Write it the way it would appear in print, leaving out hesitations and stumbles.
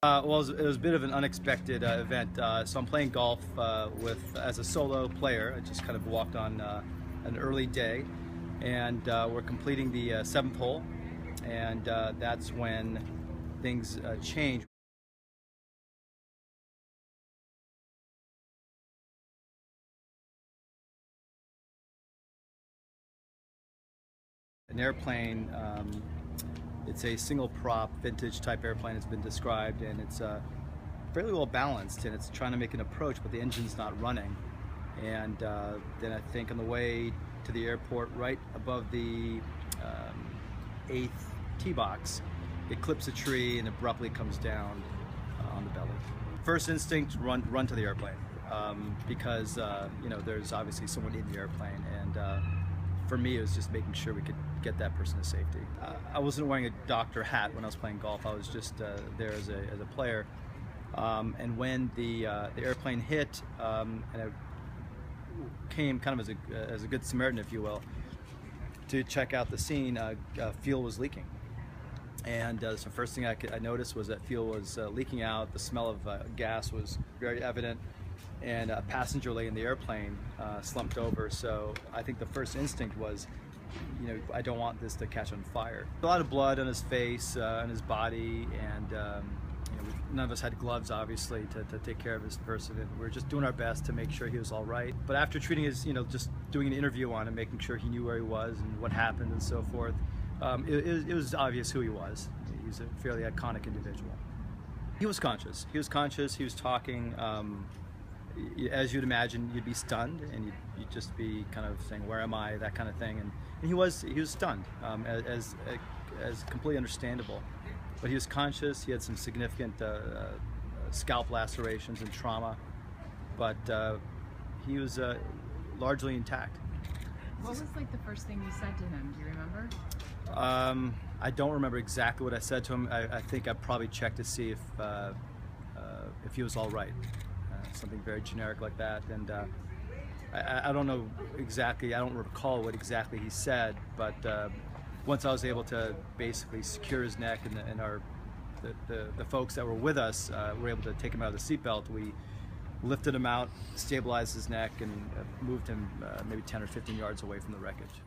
Well, it was a bit of an unexpected event. So I'm playing golf as a solo player. I just kind of walked on an early day, and we're completing the seventh hole, and that's when things change. An airplane, it's a single prop vintage type airplane. It's been described, and it's fairly well balanced, and it's trying to make an approach, but the engine's not running. And then I think on the way to the airport, right above the 8th tee box, it clips a tree and abruptly comes down on the belly. First instinct, run to the airplane, because you know, there's obviously someone in the airplane, and for me it was just making sure we could get that person to safety. I wasn't wearing a doctor hat when I was playing golf. I was just there as a player. And when the airplane hit, and I came kind of as a good Samaritan, if you will, to check out the scene, fuel was leaking. And so the first thing I noticed was that fuel was leaking out. The smell of gas was very evident, and a passenger lay in the airplane slumped over. So I think the first instinct was, you know, I don't want this to catch on fire. A lot of blood on his face, on his body, and you know, none of us had gloves, obviously, to take care of this person, and we were just doing our best to make sure he was all right. But after treating his, you know, just doing an interview on him, making sure he knew where he was and what happened and so forth, it was obvious who he was. He's a fairly iconic individual. He was conscious. He was conscious. He was talking. As you'd imagine, you'd be stunned, and you'd just be kind of saying, "Where am I?" That kind of thing. And he was stunned, as completely understandable. But he was conscious. He had some significant scalp lacerations and trauma, but he was largely intact. What was like the first thing you said to him? Do you remember? I don't remember exactly what I said to him. I think I probably checked to see if he was all right. Something very generic like that, and I don't know exactly. I don't recall what exactly he said, but once I was able to basically secure his neck, and the folks that were with us were able to take him out of the seatbelt, we lifted him out, stabilized his neck, and moved him maybe 10 or 15 yards away from the wreckage.